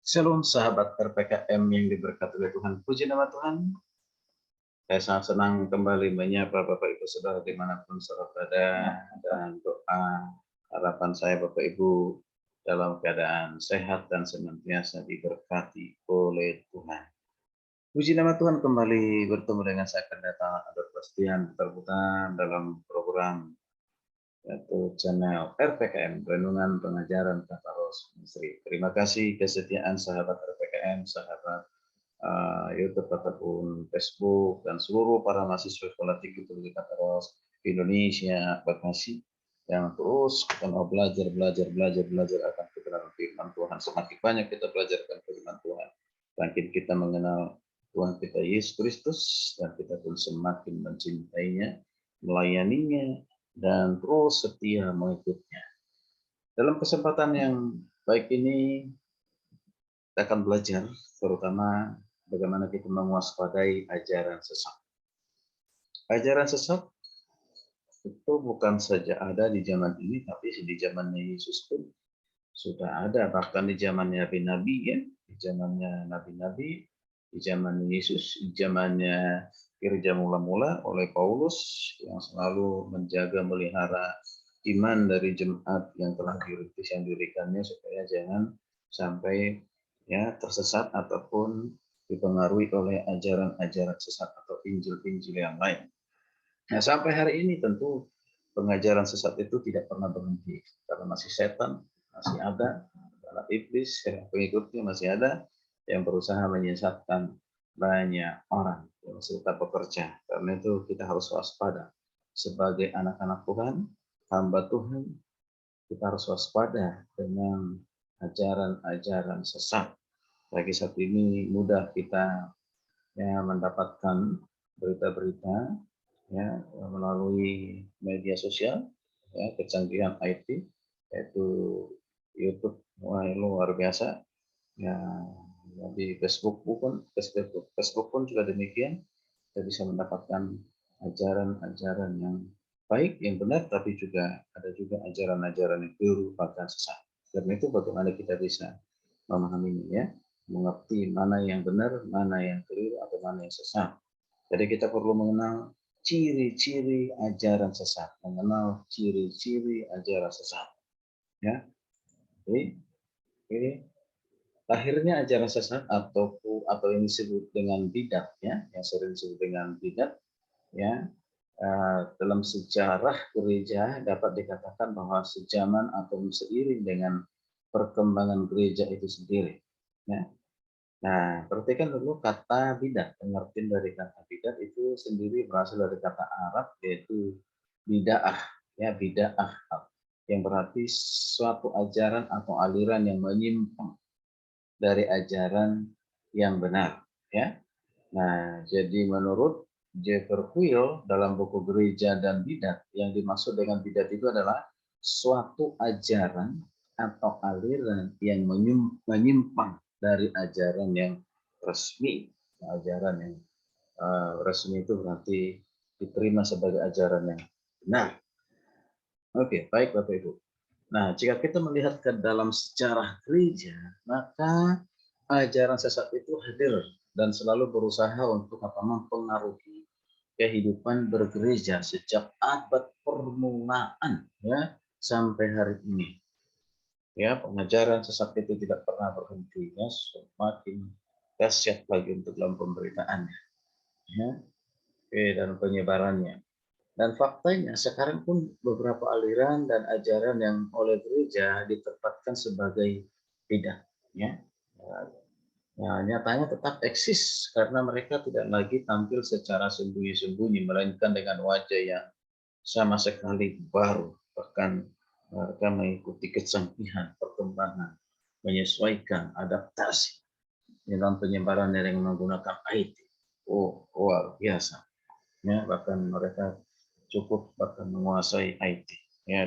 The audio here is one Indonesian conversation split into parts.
Shalom sahabat RPKM yang diberkati oleh Tuhan. Puji nama Tuhan. Saya sangat senang kembali menyapa Bapak Ibu Saudara dimanapun saudara berada, dan doa harapan saya Bapak Ibu dalam keadaan sehat dan senantiasa diberkati oleh Tuhan. Puji nama Tuhan, kembali bertemu dengan saya pendeta Adolf Bastian terbuka dalam program yaitu channel RPKM Renungan Pengajaran Kata Roh Ministry. Terima kasih kesetiaan sahabat RPKM, sahabat YouTube ataupun Facebook, dan seluruh para mahasiswa sekolah tinggi teologi Kata Roh Indonesia, Bekasi, yang terus kita mau belajar akan kebenaran firman Tuhan. Semakin banyak kita belajar akan firman Tuhan, semakin kita mengenal Tuhan kita Yesus Kristus, dan kita pun semakin mencintainya, melayaninya, dan terus setia mengikutnya. Dalam kesempatan yang baik ini, kita akan belajar terutama bagaimana kita mewaspadai ajaran sesat. Ajaran sesat itu bukan saja ada di zaman ini, tapi di zamannya Yesus pun sudah ada, bahkan di zamannya nabi-nabi, ya, di zamannya nabi-nabi, di zaman Yesus, di zamannya gereja mula-mula oleh Paulus yang selalu menjaga melihara iman dari jemaat yang telah dirintis, yang dirikannya, supaya jangan sampai tersesat ataupun dipengaruhi oleh ajaran-ajaran sesat atau injil-injil yang lain. Nah, sampai hari ini tentu pengajaran sesat itu tidak pernah berhenti, karena masih setan, masih ada, karena iblis, pengikutnya masih ada yang berusaha menyesatkan banyak orang yang serta pekerja. Karena itu kita harus waspada sebagai anak-anak Tuhan, hamba Tuhan. Kita harus waspada dengan ajaran-ajaran sesat. Bagi saat ini mudah kita mendapatkan berita-berita melalui media sosial, kecanggihan IT, yaitu YouTube, luar biasa. Di Facebook pun juga demikian. Kita bisa mendapatkan ajaran-ajaran yang baik, yang benar, tapi juga ada juga ajaran-ajaran yang keliru, bahkan sesat. Karena itu bagaimana kita bisa memahaminya, mengerti mana yang benar, mana yang keliru, atau mana yang sesat. Jadi kita perlu mengenal ciri-ciri ajaran sesat, mengenal ciri-ciri ajaran sesat. Ya, ini lahirnya ajaran sesat atau yang disebut dengan bidat, yang sering disebut dengan bidat, dalam sejarah gereja dapat dikatakan bahwa sejaman atau seiring dengan perkembangan gereja itu sendiri. Nah, perhatikan dulu kata bidat. Pengertian dari kata bidat itu sendiri berasal dari kata Arab, yaitu bid'ah, bid'ah, yang berarti suatu ajaran atau aliran yang menyimpang dari ajaran yang benar. Nah, jadi menurut Jeffrey Quill dalam buku Gereja dan Bidat, yang dimaksud dengan bidat itu adalah suatu ajaran atau aliran yang menyimpang dari ajaran yang resmi. Ajaran yang resmi itu berarti diterima sebagai ajaran yang benar. Oke, baik Bapak Ibu. Nah, jika kita melihat ke dalam sejarah gereja, maka ajaran sesat itu hadir dan selalu berusaha untuk mempengaruhi kehidupan bergereja sejak abad permulaan sampai hari ini. Pengajaran sesat itu tidak pernah berhenti, semakin dahsyat lagi untuk dalam pemberitaannya, dan penyebarannya. Dan faktanya sekarang pun beberapa aliran dan ajaran yang oleh gereja ditempatkan sebagai bidat, nyatanya tetap eksis karena mereka tidak lagi tampil secara sembunyi-sembunyi, melainkan dengan wajah yang sama sekali baru. Bahkan mereka mengikuti kecanggihan perkembangan, menyesuaikan, adaptasi dalam penyebaran yang menggunakan IT. Luar biasa. Bahkan mereka cukup bahkan menguasai IT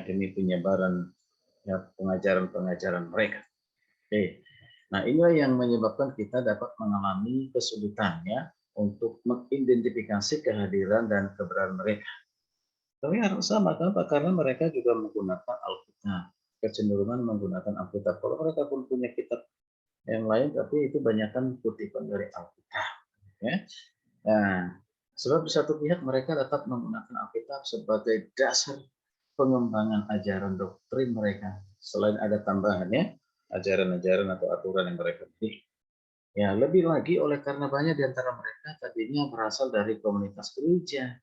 demi penyebaran pengajaran-pengajaran mereka. Nah, inilah yang menyebabkan kita dapat mengalami kesulitan untuk mengidentifikasi kehadiran dan keberadaan mereka. Tapi harus sama, kenapa? Karena mereka juga menggunakan Alkitab, kecenderungan menggunakan Alkitab. Kalau mereka pun punya kitab yang lain, tapi itu banyakkan kutipan dari Alkitab. Ya. Nah, sebab di satu pihak mereka tetap menggunakan Alkitab sebagai dasar pengembangan ajaran doktrin mereka. Selain ada tambahannya, ajaran-ajaran atau aturan yang mereka pilih. Ya, lebih lagi oleh karena banyak di antara mereka tadinya berasal dari komunitas gereja.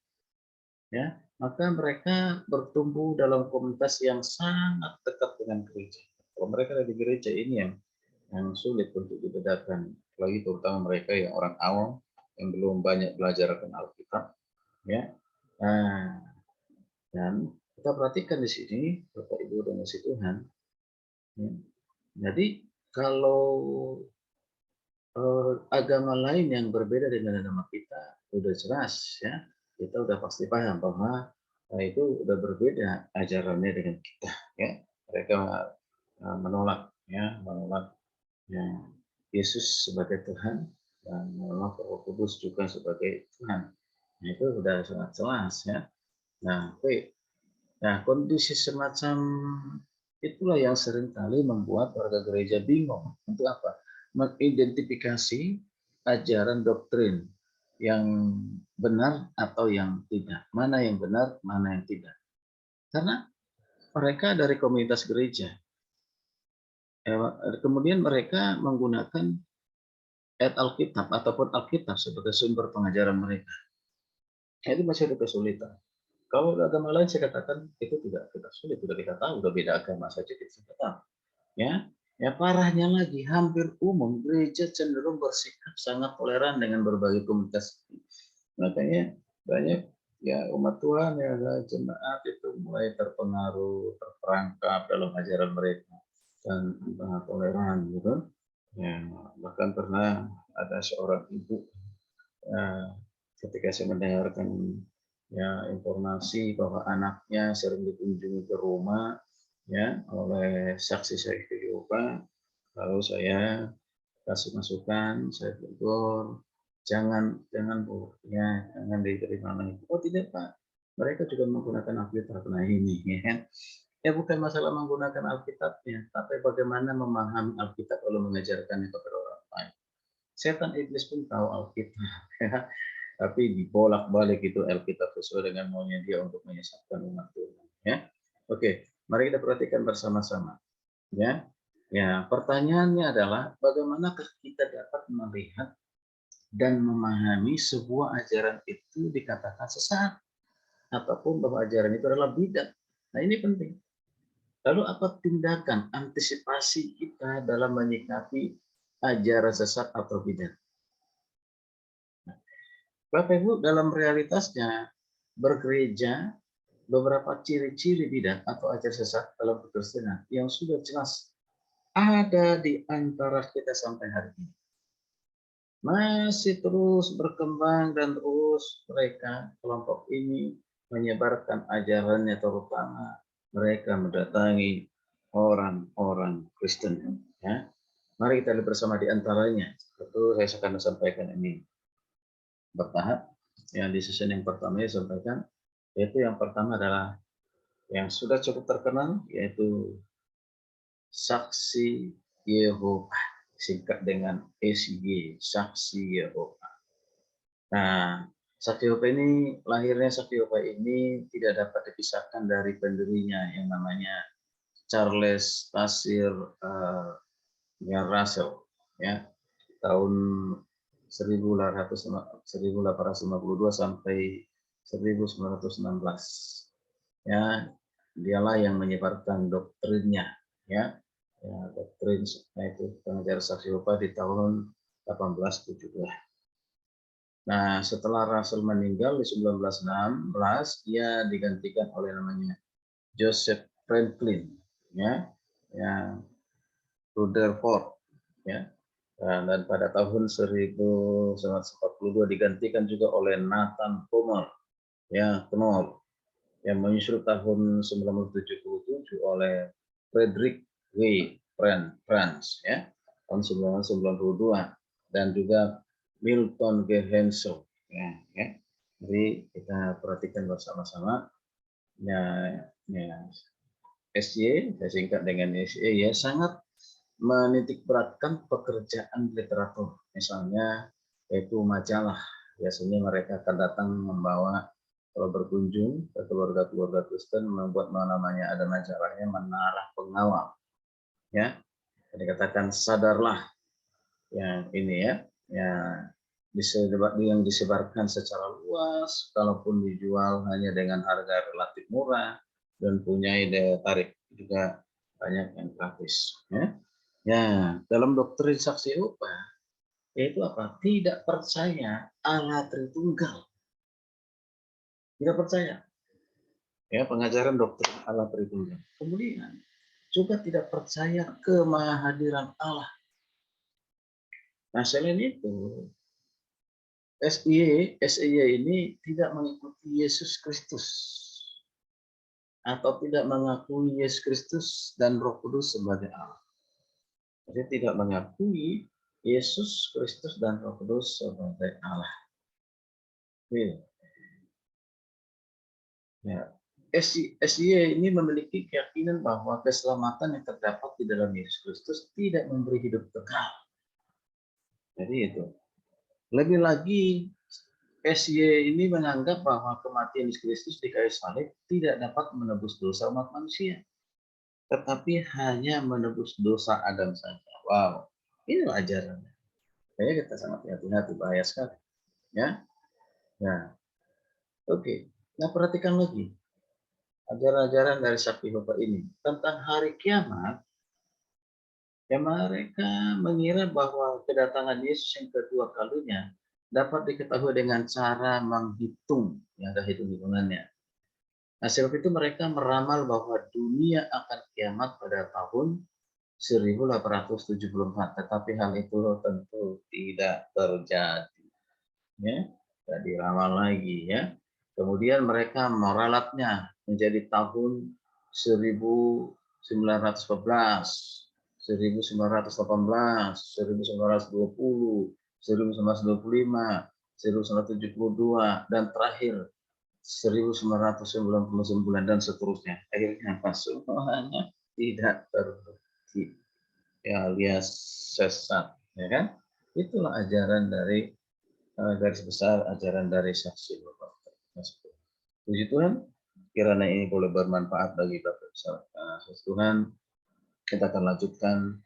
Ya, maka mereka bertumbuh dalam komunitas yang sangat dekat dengan gereja. Kalau mereka ada di gereja ini yang sulit untuk dibedakan, apalagi terutama mereka yang orang awam yang belum banyak belajar akan Alkitab, ya. Nah, dan kita perhatikan di sini, Bapak Ibu dan Kasih Tuhan, ya. Jadi kalau agama lain yang berbeda dengan agama kita, udah jelas ya, kita udah pasti paham bahwa itu udah berbeda ajarannya dengan kita, ya. Mereka menolak ya, Yesus sebagai Tuhan dan menolak Roh Kudus juga sebagai Tuhan. Nah, itu sudah sangat jelas ya. Nah, kondisi semacam itulah yang seringkali membuat warga gereja bingung. Untuk apa? Mengidentifikasi ajaran doktrin yang benar atau yang tidak. Mana yang benar, mana yang tidak. Karena mereka dari komunitas gereja. Kemudian mereka menggunakan ayat Alkitab ataupun Alkitab sebagai sumber pengajaran mereka. Itu masih ada kesulitan. Kalau agama lain saya katakan itu tidak sulit, sudah kita tahu, sudah beda agama saja kita tahu. Ya, parahnya lagi hampir umum gereja cenderung bersikap sangat toleran dengan berbagai komunitas. Makanya banyak ya umat Tuhan ya jemaat itu mulai terpengaruh, terperangkap dalam ajaran mereka dan toleran gitu. Ya, bahkan pernah ada seorang ibu ketika saya mendengarkan ya informasi bahwa anaknya sering dikunjungi ke rumah ya oleh saksi-saksi Yehova, lalu saya kasih masukan, saya tegur, jangan Bu, ya jangan diterima lagi. Oh tidak Pak, mereka juga menggunakan Alkitab. Nah ini ya kan, ya bukan masalah menggunakan Alkitabnya, tapi bagaimana memahami Alkitab lalu mengajarkannya kepada orang lain. Setan iblis pun tahu Alkitab, ya. Tapi dibolak-balik itu Alkitab sesuai dengan maunya dia untuk menyesatkan umat Tuhan. Ya, oke, mari kita perhatikan bersama-sama. Ya, pertanyaannya adalah bagaimanakah kita dapat melihat dan memahami sebuah ajaran itu dikatakan sesat ataupun bahwa ajaran itu adalah bidat. Nah ini penting. Lalu apa tindakan antisipasi kita dalam menyikapi ajaran sesat atau bidat? Bapak Ibu, dalam realitasnya bergereja beberapa ciri-ciri bidat atau ajaran sesat dalam kekristenan yang sudah jelas ada di antara kita sampai hari ini. Masih terus berkembang dan terus mereka kelompok ini menyebarkan ajarannya, terutama mereka mendatangi orang-orang Kristen. Ya. Mari kita lihat bersama di antaranya. Itu saya akan sampaikan ini bertahap. Yang di season yang pertama saya sampaikan, yaitu yang pertama adalah yang sudah cukup terkenal, yaitu Saksi Yehova, singkat dengan SY, Saksi Yehova. Nah, Saksi Yehova ini, lahirnya Saksi Yehova ini tidak dapat dipisahkan dari pendirinya yang namanya Charles Taze Russell, ya, tahun 1852 sampai 1916. Ya, dialah yang menyebarkan doktrinnya, ya. Ya, doktrin itu pengajar saksi Yehova di tahun 1817. Nah, setelah Russell meninggal di 1916, dia digantikan oleh namanya Joseph Franklin, ya, yang Rutherford, ya. Dan pada tahun 1942 digantikan juga oleh Nathan Knoll, ya, Knoll, yang menyusul tahun 1977 oleh Frederick W. Franz, ya, tahun 1992, dan juga Milton G. Hensel, ya. Jadi kita perhatikan bersama-sama. Ya, SY, saya singkat dengan SY, ya, sangat menitikberatkan pekerjaan literatur, misalnya yaitu majalah. Biasanya mereka akan datang membawa, kalau berkunjung ke keluarga-keluarga Kristen, membuat namanya ada majalahnya Menara Pengawal. Ya, dikatakan sadarlah yang ini ya yang disebarkan secara luas, kalaupun dijual hanya dengan harga relatif murah dan punya daya tarik juga banyak yang gratis. Ya, dalam doktrin saksi Yehova yaitu apa? Tidak percaya Allah Tritunggal. Tidak percaya. Ya, pengajaran doktrin Allah Tritunggal. Kemudian juga tidak percaya kemahadiran Allah. Nah, selain itu, SIY ini tidak mengikuti Yesus Kristus atau tidak mengakui Yesus Kristus dan Roh Kudus sebagai Allah. Jadi tidak mengakui Yesus Kristus dan Roh Kudus sebagai Allah. Ya. SIY ini memiliki keyakinan bahwa keselamatan yang terdapat di dalam Yesus Kristus tidak memberi hidup kekal. Jadi itu. Lebih lagi, SIY ini menganggap bahwa kematian Yesus Kristus di kayu salib tidak dapat menebus dosa umat manusia, tetapi hanya menebus dosa Adam saja. Wow, inilah ajarannya. Kayaknya kita sangat hati-hati, bahaya sekali. Ya, nah, oke. Nah, perhatikan lagi ajaran-ajaran dari Sakti Yehova ini tentang hari kiamat. Ya, mereka mengira bahwa kedatangan Yesus yang kedua kalinya dapat diketahui dengan cara menghitung, yang ada hitung-hitungannya. Nah, sebab itu mereka meramal bahwa dunia akan kiamat pada tahun 1874, tetapi hal itu tentu tidak terjadi. Ya, tidak diramal lagi ya. Kemudian mereka meralatnya menjadi tahun 1914. 1918, 1920, 1925, 1972, dan terakhir 1999 dan seterusnya. Akhirnya apa? Semuanya tidak terbukti, ya, alias sesat, ya kan? Itulah ajaran dari garis besar ajaran dari Saksi Yehova. Puji Tuhan, kiranya ini boleh bermanfaat bagi Bapak Tuhan. Kita akan lanjutkan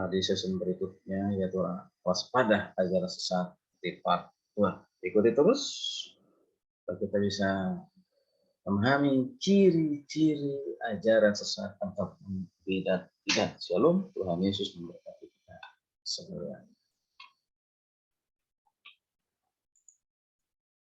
di season berikutnya, yaitu waspada ajaran sesat di part 2. Ikuti terus supaya kita bisa memahami ciri-ciri ajaran sesat atau bidat. Shalom, Tuhan Yesus memberkati kita semua.